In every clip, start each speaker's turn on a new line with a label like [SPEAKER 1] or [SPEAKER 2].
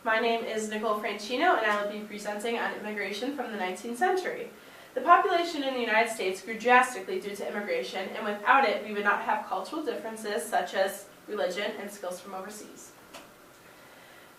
[SPEAKER 1] My name is Nicole Franchino, and I will be presenting on immigration from the 19th century. The population in the United States grew drastically due to immigration, and without it, we would not have cultural differences such as religion and skills from overseas.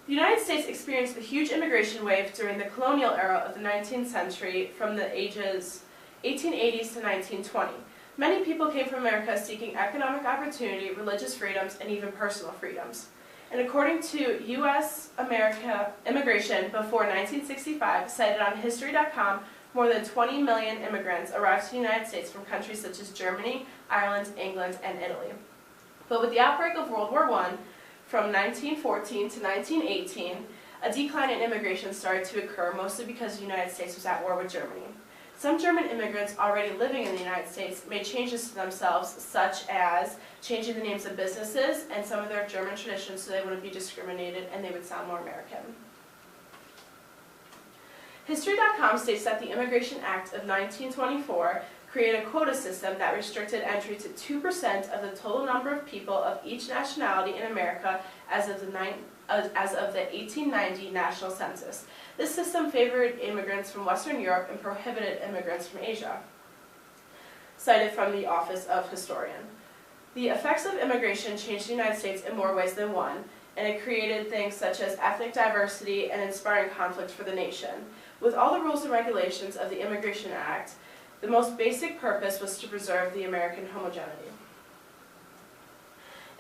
[SPEAKER 1] The United States experienced a huge immigration wave during the colonial era of the 19th century from the ages 1880s to 1920. Many people came from America seeking economic opportunity, religious freedoms, and even personal freedoms. And according to U.S. America immigration before 1965, cited on History.com, more than 20 million immigrants arrived to the United States from countries such as Germany, Ireland, England, and Italy. But with the outbreak of World War I, from 1914 to 1918, a decline in immigration started to occur, mostly because the United States was at war with Germany. Some German immigrants already living in the United States made changes to themselves, such as changing the names of businesses and some of their German traditions so they wouldn't be discriminated and they would sound more American. History.com states that the Immigration Act of 1924 created a quota system that restricted entry to 2% of the total number of people of each nationality in America as of the 1890 National Census. This system favored immigrants from Western Europe and prohibited immigrants from Asia, cited from the Office of Historian. The effects of immigration changed the United States in more ways than one, and it created things such as ethnic diversity and inspiring conflict for the nation. With all the rules and regulations of the Immigration Act, the most basic purpose was to preserve the American homogeneity.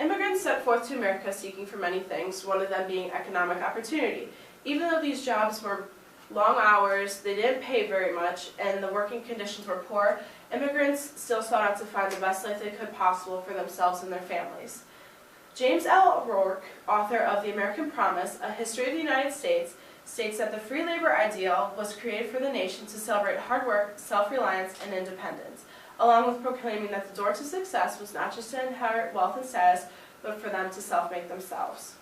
[SPEAKER 1] Immigrants set forth to America seeking for many things, one of them being economic opportunity. Even though these jobs were long hours, they didn't pay very much, and the working conditions were poor, immigrants still sought out to find the best life they could possible for themselves and their families. James L. Rourke, author of The American Promise, A History of the United States, states that the free labor ideal was created for the nation to celebrate hard work, self-reliance, and independence, along with proclaiming that the door to success was not just to inherit wealth and status, but for them to self-make themselves.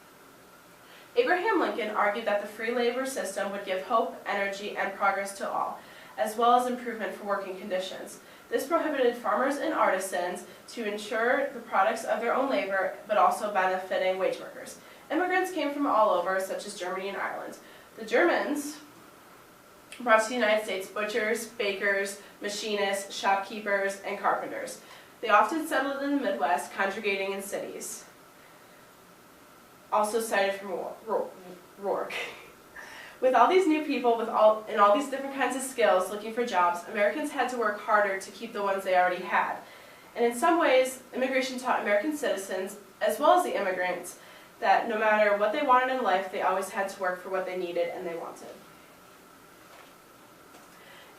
[SPEAKER 1] Abraham Lincoln argued that the free labor system would give hope, energy, and progress to all, as well as improvement for working conditions. This prohibited farmers and artisans to ensure the products of their own labor, but also benefiting wage workers. Immigrants came from all over, such as Germany and Ireland. The Germans brought to the United States butchers, bakers, machinists, shopkeepers, and carpenters. They often settled in the Midwest, congregating in cities. Also cited from Rourke. With all these new people and all these different kinds of skills looking for jobs, Americans had to work harder to keep the ones they already had. And in some ways, immigration taught American citizens, as well as the immigrants, that no matter what they wanted in life, they always had to work for what they needed and they wanted.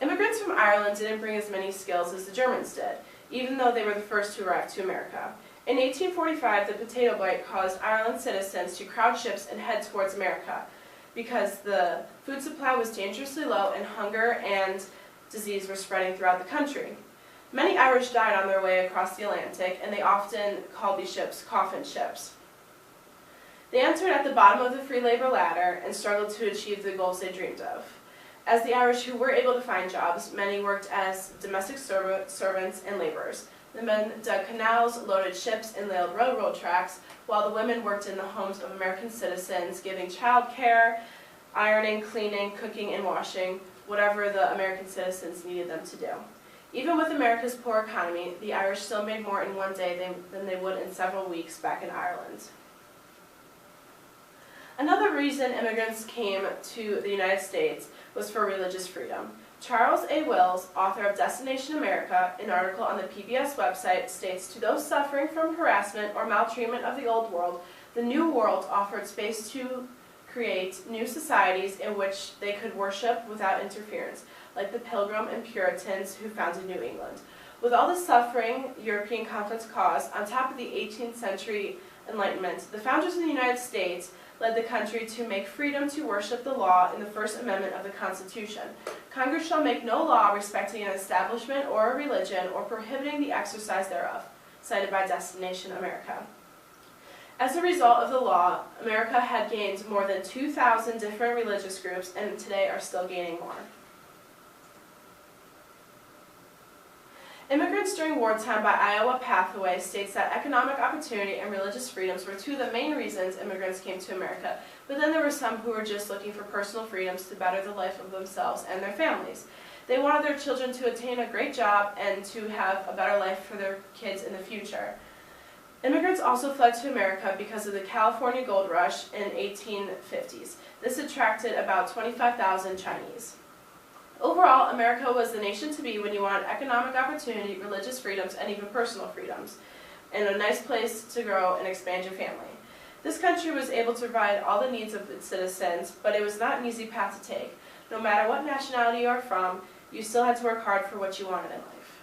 [SPEAKER 1] Immigrants from Ireland didn't bring as many skills as the Germans did, even though they were the first to arrive to America. In 1845, the potato blight caused Ireland citizens to crowd ships and head towards America because the food supply was dangerously low and hunger and disease were spreading throughout the country. Many Irish died on their way across the Atlantic, and they often called these ships coffin ships. They entered at the bottom of the free labor ladder and struggled to achieve the goals they dreamed of. As the Irish who were able to find jobs, many worked as domestic servants and laborers. The men dug canals, loaded ships, and laid railroad tracks, while the women worked in the homes of American citizens, giving child care, ironing, cleaning, cooking, and washing, whatever the American citizens needed them to do. Even with America's poor economy, the Irish still made more in one day than they would in several weeks back in Ireland. Another reason immigrants came to the United States was for religious freedom. Charles A. Wills, author of Destination America, an article on the PBS website, states, "To those suffering from harassment or maltreatment of the old world, the New World offered space to create new societies in which they could worship without interference, like the Pilgrim and Puritans who founded New England. With all the suffering European conflicts caused, on top of the 18th century Enlightenment, the founders of the United States led the country to make freedom to worship the law in the First Amendment of the Constitution. Congress shall make no law respecting an establishment or a religion or prohibiting the exercise thereof," cited by Destination America. As a result of the law, America had gained more than 2,000 different religious groups and today are still gaining more. Immigrants During Wartime by Iowa Pathway states that economic opportunity and religious freedoms were two of the main reasons immigrants came to America, but then there were some who were just looking for personal freedoms to better the life of themselves and their families. They wanted their children to attain a great job and to have a better life for their kids in the future. Immigrants also fled to America because of the California Gold Rush in 1850s. This attracted about 25,000 Chinese. Overall, America was the nation to be when you wanted economic opportunity, religious freedoms, and even personal freedoms, and a nice place to grow and expand your family. This country was able to provide all the needs of its citizens, but it was not an easy path to take. No matter what nationality you are from, you still had to work hard for what you wanted in life.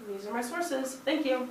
[SPEAKER 1] And these are my sources. Thank you.